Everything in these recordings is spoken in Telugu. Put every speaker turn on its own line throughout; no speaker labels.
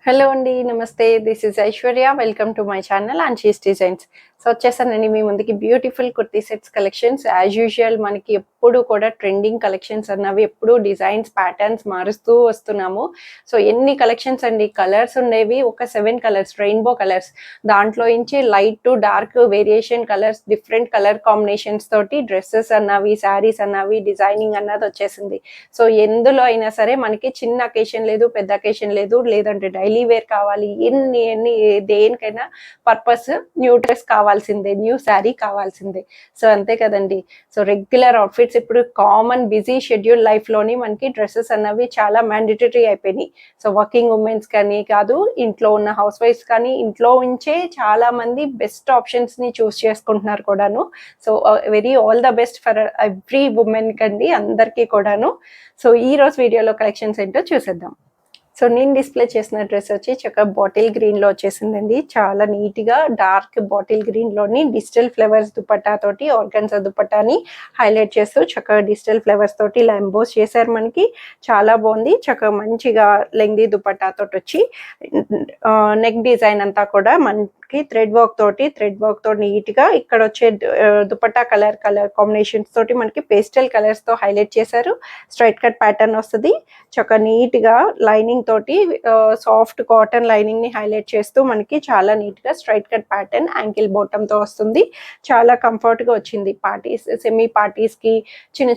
హలో అండి. నమస్తే. This is Aishwarya. Welcome to my channel Anshi's designs. So వచ్చేసానండి మీ ముందుకి beautiful kurti sets collections. As usual మనకి ఎప్పుడు కూడా ట్రెండింగ్ కలెక్షన్స్ అన్నవి ఎప్పుడు డిజైన్స్ ప్యాటర్న్స్ మారుస్తూ వస్తున్నాము. సో ఎన్ని కలెక్షన్స్ అండి, కలర్స్ ఉండేవి ఒక 7 కలర్స్, రెయిన్బో కలర్స్. దాంట్లో నుంచి light to dark variation colours, different colour combinations తోటి డ్రెస్సెస్ అన్నవి, శారీస్ అన్నవి, డిజైనింగ్ అన్నది వచ్చేసింది. సో ఎందులో అయినా సరే మనకి చిన్న అకేషన్ లేదు, పెద్ద అకేషన్ లేదు, లేదంటే డైలీ వేర్ కావాలి, ఎన్ని దేనికైనా పర్పస్ న్యూ డ్రెస్ కావాల్సిందే, న్యూ శారీ కావాల్సిందే. సో అంతే కదండి. సో రెగ్యులర్ అవుట్ఫిట్స్ ఇప్పుడు కామన్ బిజీ షెడ్యూల్ లైఫ్ లోని మనకి డ్రెస్సెస్ అన్నవి చాలా మ్యాండేటరీ అయిపోయినాయి. సో వర్కింగ్ ఉమెన్స్ కానీ కాదు, ఇంట్లో ఉన్న హౌస్ వైఫ్స్ కానీ ఇంట్లో ఉంచే చాలా మంది బెస్ట్ ఆప్షన్స్ ని చూస్ చేసుకుంటున్నారు కూడాను. So very all the best for every women కండి, అందరికీ కూడాను. సో ఈ రోజు వీడియోలో కలెక్షన్స్ ఏంటో చూసేద్దాం. సో నేను డిస్ప్లే చేసిన డ్రెస్ వచ్చి చక్కగా బాటిల్ గ్రీన్ లో వచ్చేసిందండి. చాలా నీట్ గా డార్క్ బాటిల్ గ్రీన్ లోని డిజిటల్ ఫ్లవర్స్ దుపట్టా తోటి ఆర్గన్జా దుపట్టాని హైలైట్ చేస్తూ చక్కగా డిజిటల్ ఫ్లవర్స్ తోటి ఇలా ఎంబోస్ చేశారు. మనకి చాలా బాగుంది. చక్కగా మంచిగా లెంగ్దీ దుపట్టా తోటి వచ్చి నెక్ డిజైన్ అంతా కూడా మనకి థ్రెడ్ వర్క్ తో నీట్ గా ఇక్కడ వచ్చే దుపట్టా కలర్ కాంబినేషన్స్ తోటి మనకి పేస్టల్ కలర్స్ తో హైలైట్ చేశారు. స్ట్రైట్ కట్ ప్యాటర్న్ వస్తుంది. చక్కగా నీట్ గా లైనింగ్ తోటి సాఫ్ట్ కాటన్ లైనింగ్ ని హైలైట్ చేస్తూ మనకి చాలా నీట్ గా straight cut pattern ankle bottom తో వస్తుంది. చాలా కంఫర్ట్ గా వచ్చింది. పార్టీస్, సెమీ పార్టీస్ కి,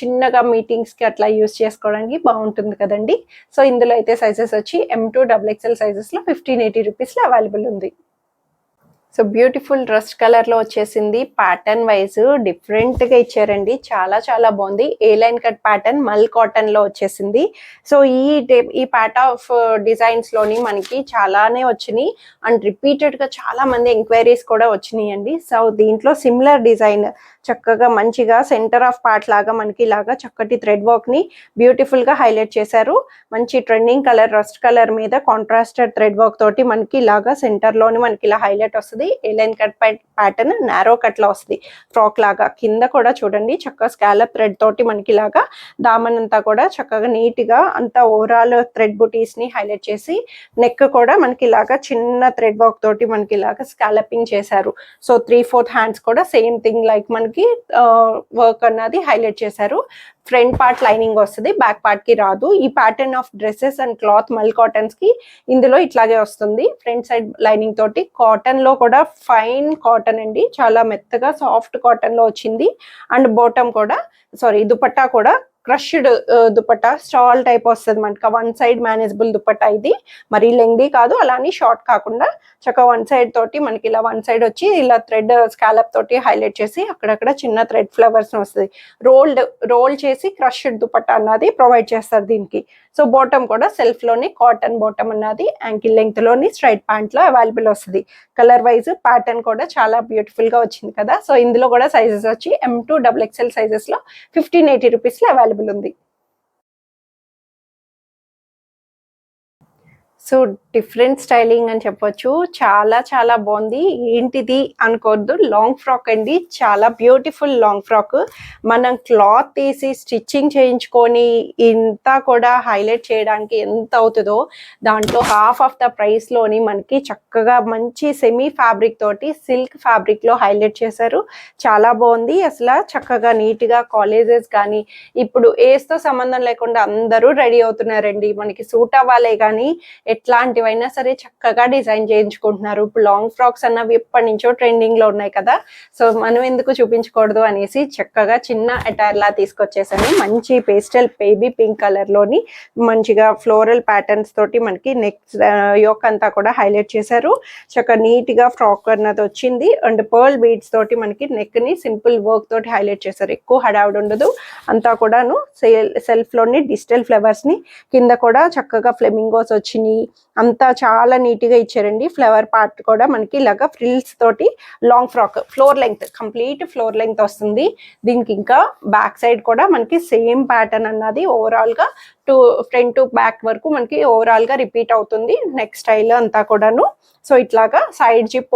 చిన్నగా మీటింగ్స్ కి అట్లా యూస్ చేసుకోవడానికి బాగుంటుంది కదండి. సో ఇందులో అయితే సైజెస్ వచ్చి M2 XXL సైజెస్ లో 1580 రూపీస్ లో అవైలబుల్ ఉంది. సో బ్యూటిఫుల్ రస్ట్ కలర్ లో వచ్చేసింది. ప్యాటర్న్ వైజ్ డిఫరెంట్ గా ఇచ్చారండి. చాలా బాగుంది. ఏ లైన్ కట్ ప్యాటర్న్ మల్ కాటన్ లో వచ్చేసింది. సో ఈ ప్యాట్ ఆఫ్ డిజైన్స్ లోని మనకి చాలానే వచ్చినాయి అండ్ రిపీటెడ్ గా చాలా మంది ఎంక్వైరీస్ కూడా వచ్చినాయి అండి. సో దీంట్లో సిమిలర్ డిజైన్ చక్కగా మంచిగా సెంటర్ ఆఫ్ పార్ట్ లాగా మనకి ఇలాగా చక్కటి థ్రెడ్ వర్క్ ని బ్యూటిఫుల్ గా హైలైట్ చేశారు. మంచి ట్రెండింగ్ కలర్ రస్ట్ కలర్ మీద కాంట్రాస్టెడ్ థ్రెడ్ వర్క్ తోటి మనకి ఇలాగా సెంటర్ లోని మనకి ఇలా హైలైట్ వస్తుంది. A line cut pattern narrow cut లో వస్తుంది. ఫ్రాక్ లాగా కింద కూడా చూడండి చక్కగా స్కాలప్ థ్రెడ్ తోటి మనకి ఇలాగా దామన్ అంతా కూడా చక్కగా నీట్ గా అంతా ఓవరాల్ థ్రెడ్ బుటీస్ ని హైలైట్ చేసి నెక్ కూడా మనకి ఇలాగా చిన్న థ్రెడ్ వర్క్ తోటి మనకి ఇలాగా స్కాలపింగ్ చేశారు. సో 3/4 హ్యాండ్స్ కూడా సేమ్ థింగ్ లైక్ మనకి వర్క్ అన్నది హైలైట్ చేశారు. ఫ్రంట్ పార్ట్ లైనింగ్ వస్తుంది, బ్యాక్ పార్ట్ కి రాదు. ఈ pattern of dresses and cloth మల్ కాటన్స్ కి ఇందులో ఇట్లాగే వస్తుంది. ఫ్రంట్ సైడ్ లైనింగ్ తోటి కాటన్ లో కూడా ఫైన్ కాటన్ అండి, చాలా మెత్తగా సాఫ్ట్ కాటన్ లో వచ్చింది. అండ్ బాటమ్ కూడా దుపట్టా కూడా క్రష్డ్ దుపట్టా స్టాల్ టైప్ వస్తుంది మనకి. వన్ సైడ్ మేనేజబుల్ దుపట్టా ఇది, మరి లెంగ్దీ కాదు, అలానే షార్ట్ కాకుండా చక్కగా వన్ సైడ్ తోటి మనకి ఇలా వన్ సైడ్ వచ్చి ఇలా థ్రెడ్ స్కాలప్ తోటి హైలైట్ చేసి అక్కడక్కడ చిన్న థ్రెడ్ ఫ్లవర్స్ వస్తుంది. రోల్ చేసి క్రష్డ్ దుపట్టా అన్నది ప్రొవైడ్ చేస్తారు దీనికి. సో బాటమ్ కూడా సెల్ఫ్ లోని కాటన్ బాటమ్ అన్నది యాంకిల్ లెంగ్త్ లోని స్ట్రైట్ ప్యాంట్ లో అవైలబుల్ వస్తుంది. కలర్ వైజ్ ప్యాటర్న్ కూడా చాలా బ్యూటిఫుల్ గా వచ్చింది కదా. సో ఇందులో కూడా సైజెస్ వచ్చి M2 XXL సైజెస్ లో 1580 రూపీస్ లో అవైలబుల్ ఉంది. సో డిఫరెంట్ స్టైలింగ్ అని చెప్పొచ్చు. చాలా బాగుంది. ఏంటిది అనుకోవద్దు, లాంగ్ ఫ్రాక్ అండి. చాలా బ్యూటిఫుల్ లాంగ్ ఫ్రాక్. మనం క్లాత్ తీసి స్టిచ్చింగ్ చేయించుకొని ఇంత కూడా హైలైట్ చేయడానికి ఎంత అవుతుందో దాంట్లో హాఫ్ ఆఫ్ ద ప్రైస్ లోని మనకి చక్కగా మంచి సెమీ ఫ్యాబ్రిక్ తోటి సిల్క్ ఫ్యాబ్రిక్ లో హైలైట్ చేశారు. చాలా బాగుంది. అసలు చక్కగా నీట్ గా కాలేజెస్ కానీ ఇప్పుడు ఏజ్ తో సంబంధం లేకుండా అందరూ రెడీ అవుతున్నారండి. మనకి సూట్ అవ్వాలే కానీ ఎట్లాంటివైనా సరే చక్కగా డిజైన్ చేయించుకుంటున్నారు. ఇప్పుడు లాంగ్ ఫ్రాక్స్ అన్నవి ఎప్పటి నుంచో ట్రెండింగ్ లో ఉన్నాయి కదా. సో మనం ఎందుకు చూపించకూడదు అనేసి చక్కగా చిన్న అటైర్ లా తీసుకొచ్చేసాను. మంచి పేస్టల్ బేబీ పింక్ కలర్ లోని మంచిగా ఫ్లోరల్ ప్యాటర్న్స్ తోటి మనకి నెక్ యోక్ అంతా కూడా హైలైట్ చేశారు. చక్కగా నీట్ గా ఫ్రాక్ అన్నది వచ్చింది. అండ్ పర్ల్ బీడ్స్ తోటి మనకి నెక్ ని సింపుల్ వర్క్ తోటి హైలైట్ చేశారు. ఎక్కువ హడావుడి ఉండదు. అంతా కూడాను సెల్ఫ్ లోని డిజిటల్ ఫ్లవర్స్ ని కింద కూడా చక్కగా ఫ్లెమింగోస్ వచ్చినాయి. అంతా చాలా నీట్ గా ఇచ్చారండి. ఫ్లవర్ పార్ట్ కూడా మనకి ఇలాగా ఫ్రిల్స్ తోటి long frock complete floor length వస్తుంది. దీనికి ఇంకా బ్యాక్ సైడ్ కూడా మనకి సేమ్ ప్యాటర్న్ అన్నది ఓవరాల్ గా టు ఫ్రంట్ టు బ్యాక్ వరకు మనకి ఓవరాల్ గా రిపీట్ అవుతుంది నెక్ స్టైల్ అంతా కూడాను. సో ఇట్లాగా side zip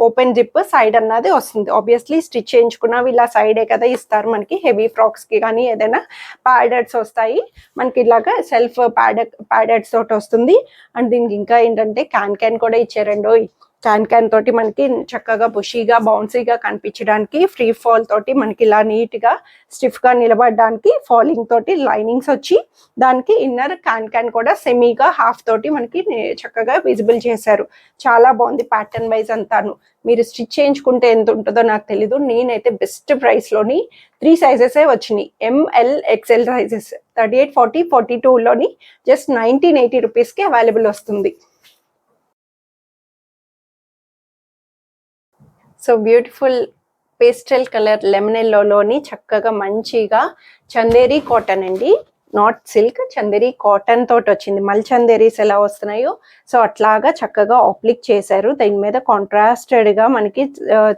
open zip side అన్నది వస్తుంది. ఆబ్వియస్లీ స్టిచ్ చేయించుకున్నవి ఇలా సైడే కదా ఇస్తారు మనకి, హెవీ ఫ్రాక్స్ కి కానీ ఏదైనా ప్యాడెడ్స్ వస్తాయి మనకి, ఇలాగా సెల్ఫ్ ప్యాడెడ్స్ తోటి వస్తుంది. అండ్ దీనికి ఇంకా ఏంటంటే క్యాన్ కూడా ఇచ్చారండి. క్యాన్ తోటి మనకి చక్కగా బుషీగా బౌన్సీగా కనిపించడానికి, ఫ్రీ ఫాల్ తోటి మనకి ఇలా నీట్ గా స్టిఫ్ గా నిలబడడానికి ఫాలింగ్ తోటి లైనింగ్స్ వచ్చి, దానికి ఇన్నర్ క్యాన్ కూడా సెమీగా హాఫ్ తోటి మనకి చక్కగా విజిబుల్ చేశారు. చాలా బాగుంది ప్యాటర్న్ వైజ్ అంతాను. మీరు స్టిచ్ చేయించుకుంటే ఎంత ఉంటుందో నాకు తెలీదు. నేనైతే బెస్ట్ ప్రైస్ లోని 3 సైజెస్ వచ్చినాయి, ML XL సైజెస్ 38, 40, 42 లోని జస్ట్ 1980 రూపీస్ కి అవైలబుల్ వస్తుంది. So beautiful pastel colour lemon ఎల్లోలోని చక్కగా మంచిగా చందేరి కాటన్ అండి, నాట్ సిల్క్, చందేరి కాటన్ తోటి వచ్చింది. మల్ చందేరీస్ ఎలా వస్తున్నాయో సో అట్లాగా చక్కగా ఆప్లిక్ చేశారు. దీని మీద కాంట్రాస్టెడ్ గా మనకి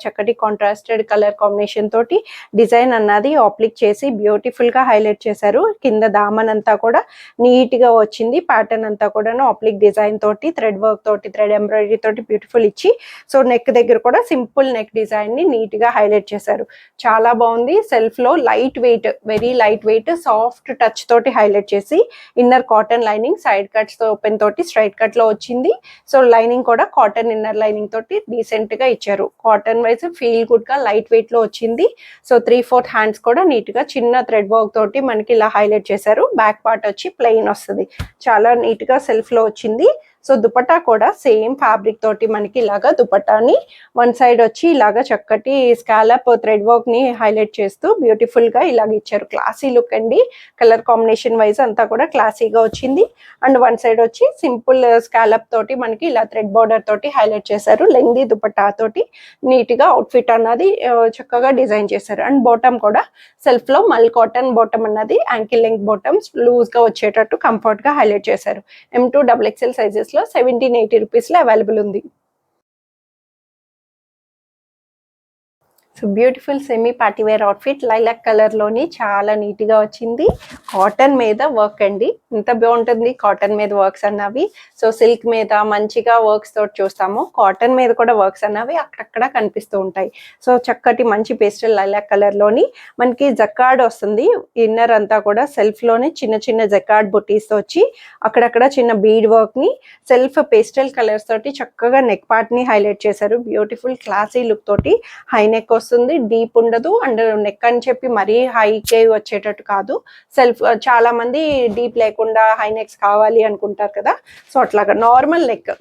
చక్కటి కాంట్రాస్టెడ్ కలర్ కాంబినేషన్ తోటి డిజైన్ అన్నది ఆప్లిక్ చేసి బ్యూటిఫుల్ గా హైలైట్ చేశారు. కింద దామన్ అంతా కూడా నీట్ గా వచ్చింది. ప్యాటర్న్ అంతా కూడా ఆప్లిక్ డిజైన్ తోటి థ్రెడ్ వర్క్ తోటి థ్రెడ్ ఎంబ్రాయిడరీ తోటి బ్యూటిఫుల్ ఇచ్చి, సో నెక్ దగ్గర కూడా సింపుల్ నెక్ డిజైన్ ని నీట్ గా హైలైట్ చేశారు. చాలా బాగుంది. సెల్ఫ్ లో light weight, very light weight soft touch తోటి హైలైట్ చేసి, inner cotton lining side cuts open తోటి స్ట్రైట్ కట్ లో వచ్చింది. సో లైనింగ్ కూడా కాటన్ ఇన్నర్ లైనింగ్ తోటి డీసెంట్ గా ఇచ్చారు. కాటన్ వైజ్ ఫీల్ గుడ్ గా లైట్ వెయిట్ లో వచ్చింది. సో 3/4 హ్యాండ్స్ కూడా నీట్ గా చిన్న థ్రెడ్ వర్క్ తోటి మనకి ఇలా హైలైట్ చేశారు. బ్యాక్ పార్ట్ వచ్చి ప్లెయిన్ వస్తుంది. చాలా నీట్ గా సెల్ఫ్ లో వచ్చింది. సో దుపట్టా కూడా సేమ్ ఫ్యాబ్రిక్ తోటి మనకి ఇలాగా దుపట్టాని వన్ సైడ్ వచ్చి ఇలాగా చక్కటి స్కాలప్ థ్రెడ్ వర్క్ ని హైలైట్ చేస్తూ బ్యూటిఫుల్ గా ఇలాగ ఇచ్చారు. క్లాసీ లుక్ అండి. కలర్ కాంబినేషన్ వైజ్ అంతా కూడా క్లాసీగా వచ్చింది. అండ్ వన్ సైడ్ వచ్చి సింపుల్ స్కాలప్ తోటి మనకి ఇలా థ్రెడ్ బార్డర్ తోటి హైలైట్ చేశారు. లెంగ్దీ దుపట్టా తోటి నీట్ గా అవుట్ఫిట్ అన్నది చక్కగా డిజైన్ చేశారు. అండ్ బాటమ్ కూడా సెల్ఫ్ లో మల్ కాటన్ బాటమ్ అన్నది యాంకిల్ లెంగ్త్ బాటమ్స్ లూజ్ గా వచ్చేటట్టు కంఫర్ట్ గా హైలైట్ చేశారు. M2 XXL సైజెస్ లో 1780 రూపీస్ లో అవైలబుల్ ఉంది. So beautiful semi party wear outfit lilac colour లోని చాలా నీట్ గా వచ్చింది. కాటన్ మీద వర్క్ అండి, ఎంత బాగుంటుంది కాటన్ మీద వర్క్స్ అన్నవి. సో సిల్క్ మీద మంచిగా వర్క్స్ తోటి చూస్తాము, కాటన్ మీద కూడా వర్క్స్ అన్నవి అక్కడక్కడ కనిపిస్తూ ఉంటాయి. సో చక్కటి మంచి పేస్టల్ లైలాక్ కలర్ లోని మనకి జకార్డ్ వస్తుంది. ఇన్నర్ అంతా కూడా సెల్ఫ్ లోని చిన్న చిన్న జకార్డ్ బుటీస్ తో వచ్చి అక్కడక్కడ చిన్న బీడ్ వర్క్ ని సెల్ఫ్ పేస్టల్ కలర్స్ తోటి చక్కగా నెక్ పార్ట్ ని హైలైట్ చేశారు. బ్యూటిఫుల్ క్లాసీ లుక్ తోటి హై నెక్ వస్తుంది, డీప్ ఉండదు. అండ్ నెక్ అని చెప్పి మరీ హైకే వచ్చేటట్టు కాదు. సెల్ఫ్ చాలా మంది డీప్ లేకుండా హై నెక్స్ కావాలి అనుకుంటారు కదా, సో అట్లాగా నార్మల్ నెక్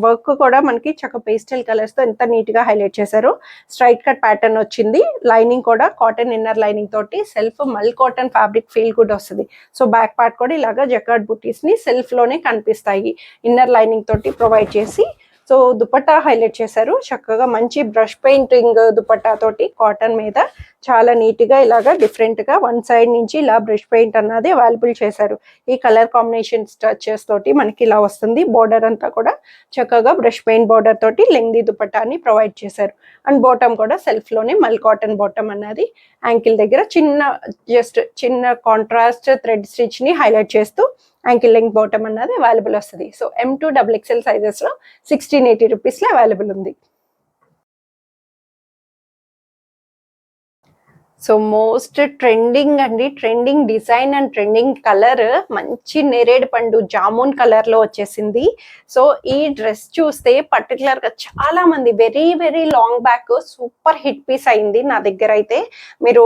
వర్క్ కూడా మనకి చక్క పేస్టల్ కలర్స్ తో ఎంత నీట్ గా హైలైట్ చేశారు. స్ట్రైట్ కట్ ప్యాటర్న్ వచ్చింది. లైనింగ్ కూడా కాటన్ ఇన్నర్ లైనింగ్ తోటి సెల్ఫ్ మల్ కాటన్ ఫ్యాబ్రిక్ ఫీల్ గుడ్ వస్తుంది. సో బ్యాక్ పార్ట్ కూడా ఇలాగా జకార్డ్ బుటీస్ ని సెల్ఫ్ లోనే కనిపిస్తాయి ఇన్నర్ లైనింగ్ తోటి ప్రొవైడ్ చేసి. సో దుపట్టా హైలైట్ చేశారు చక్కగా మంచి బ్రష్ పెయింటింగ్ దుపట్టా తోటి కాటన్ మీద చాలా నీట్ గా ఇలాగా డిఫరెంట్ గా వన్ సైడ్ నుంచి ఇలా బ్రష్ పెయింట్ అన్నది అవైలబుల్ చేశారు. ఈ కలర్ కాంబినేషన్ స్ట్రచెస్ తోటి మనకి ఇలా వస్తుంది. బోర్డర్ అంతా కూడా చక్కగా బ్రష్ పెయింట్ బోర్డర్ తోటి లెంగ్దీ దుపట్టాని ప్రొవైడ్ చేశారు. అండ్ బాటమ్ కూడా సెల్ఫ్ లోనే మల్ కాటన్ బాటమ్ అన్నది యాంకిల్ దగ్గర చిన్న కాంట్రాస్ట్ థ్రెడ్ స్టిచ్ ని హైలైట్ చేస్తూ యాంకిల్ లెంగ్త్ బాటమ్ అన్నది అవైలబుల్ వస్తుంది. సో M2 XXL సైజెస్ లో 1680 రూపీస్ లో అవైలబుల్ ఉంది. సో మోస్ట్ ట్రెండింగ్ అండి, trending design and trending colour మంచి నేరేడు పండు జామున్ కలర్ లో వచ్చేసింది. సో ఈ డ్రెస్ చూస్తే పర్టికులర్ గా చాలా మంది very very long back super hit piece అయింది నా దగ్గర అయితే. మీరు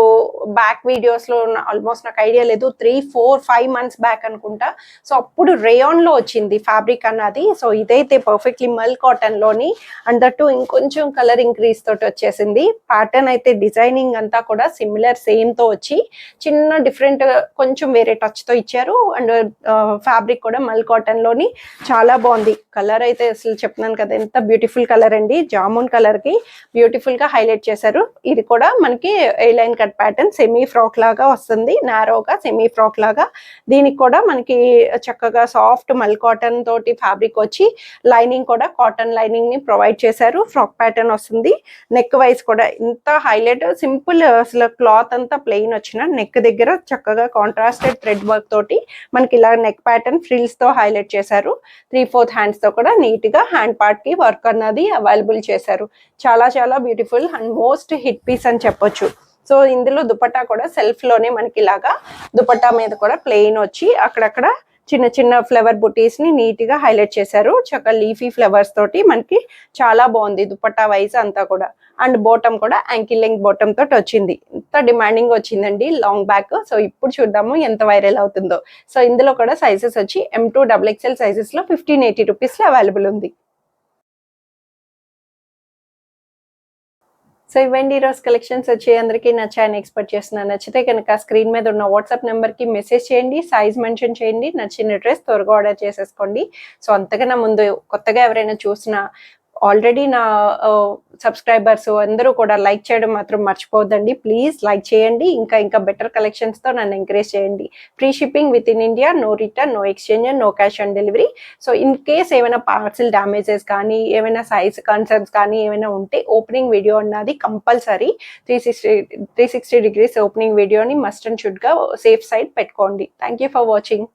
బ్యాక్ వీడియోస్ లో ఆల్మోస్ట్ నాకు ఐడియా లేదు, 3, 4, 5 months బ్యాక్ అనుకుంటా. సో అప్పుడు రేయాన్ లో వచ్చింది ఫ్యాబ్రిక్ అన్నది. సో ఇదైతే పర్ఫెక్ట్లీ మల్ కాటన్ లోని అంతట్టు ఇంకొంచెం కలర్ ఇంక్రీజ్ తోటి వచ్చేసింది. ప్యాటర్న్ అయితే డిజైనింగ్ అంతా కూడా సిమిలర్ సేమ్ తో వచ్చి చిన్న డిఫరెంట్ కొంచెం వేరే టచ్ తో ఇచ్చారు. అండ్ ఫ్యాబ్రిక్ కూడా మల్ కాటన్ లోని చాలా బాగుంది. కలర్ అయితే అసలు చెప్తున్నాను కదా ఎంత బ్యూటిఫుల్ కలర్ అండి. జామున్ కలర్ కి బ్యూటిఫుల్ గా హైలైట్ చేశారు. ఇది కూడా మనకి A line cut pattern semi frock లాగా వస్తుంది, నారోగా సెమీ ఫ్రాక్ లాగా. దీనికి కూడా మనకి చక్కగా సాఫ్ట్ మల్ కాటన్ తోటి ఫ్యాబ్రిక్ వచ్చి లైనింగ్ కూడా కాటన్ లైనింగ్ ని ప్రొవైడ్ చేశారు. ఫ్రాక్ ప్యాటర్న్ వస్తుంది. నెక్ వైజ్ కూడా ఇంత హైలైట్ సింపుల్ అసలు క్లాత్ అంతా ప్లెయిన్ వచ్చిన నెక్ దగ్గర చక్కగా కాంట్రాస్టెడ్ థ్రెడ్ వర్క్ తోటి మనకి ఇలా నెక్ ప్యాటర్న్ ఫ్రిల్స్ తో హైలైట్ చేశారు. 3/4 హ్యాండ్స్ తో కూడా నీట్ గా హ్యాండ్ పార్ట్ కి వర్క్ అన్నది అవైలబుల్ చేశారు. చాలా చాలా beautiful and most hit piece అని చెప్పొచ్చు. సో ఇందులో దుపట్టా కూడా సెల్ఫ్ లోనే మనకి ఇలాగా దుపట్టా మీద కూడా ప్లెయిన్ వచ్చి అక్కడక్కడ చిన్న చిన్న ఫ్లవర్ బుటీస్ ని నీట్ గా హైలైట్ చేశారు. చక్కగా లీఫీ ఫ్లవర్స్ తోటి మనకి చాలా బాగుంది దుపట్టా వైజ్ అంతా కూడా. అండ్ బాటమ్ కూడా యాంకిల్ లెంగ్త్ బాటమ్ తోటి వచ్చింది. ఎంత డిమాండింగ్ వచ్చిందండి లాంగ్ బ్యాక్. సో ఇప్పుడు చూద్దాము ఎంత వైరల్ అవుతుందో. సో ఇందులో కూడా సైజెస్ వచ్చి M2 XXL సైజెస్ లో 1580 రూపీస్ లో అవైలబుల్ ఉంది. సో ఇవ్వండి ఈరోజు కలెక్షన్స్ వచ్చి అందరికీ నచ్చాయని ఎక్స్పెక్ట్ చేస్తున్నాను. నచ్చితే కనుక స్క్రీన్ మీద ఉన్న వాట్సాప్ నెంబర్కి మెసేజ్ చేయండి, సైజ్ మెన్షన్ చేయండి, నచ్చిన డ్రెస్ త్వరగా ఆర్డర్ చేసేసుకోండి. సో అంతకన్నా ముందు కొత్తగా ఎవరైనా చూసినా ఆల్రెడీ నా సబ్స్క్రైబర్స్ అందరూ కూడా లైక్ చేయడం మాత్రం మర్చిపోవద్దండి. ప్లీజ్ లైక్ చేయండి. ఇంకా బెటర్ కలెక్షన్స్తో నన్ను ఎంకరేజ్ చేయండి. Free shipping with in India, no return, no exchange, no cash on delivery. So in case ఏమైనా పార్సిల్ డ్యామేజెస్ కానీ ఏమైనా సైజ్ కన్సర్న్స్ కానీ ఏమైనా ఉంటే ఓపెనింగ్ వీడియో అన్నది కంపల్సరీ 360 degrees ఓపెనింగ్ వీడియోని మస్ట్ అండ్ షుడ్గా సేఫ్ సైడ్ పెట్టుకోండి. Thank you for watching.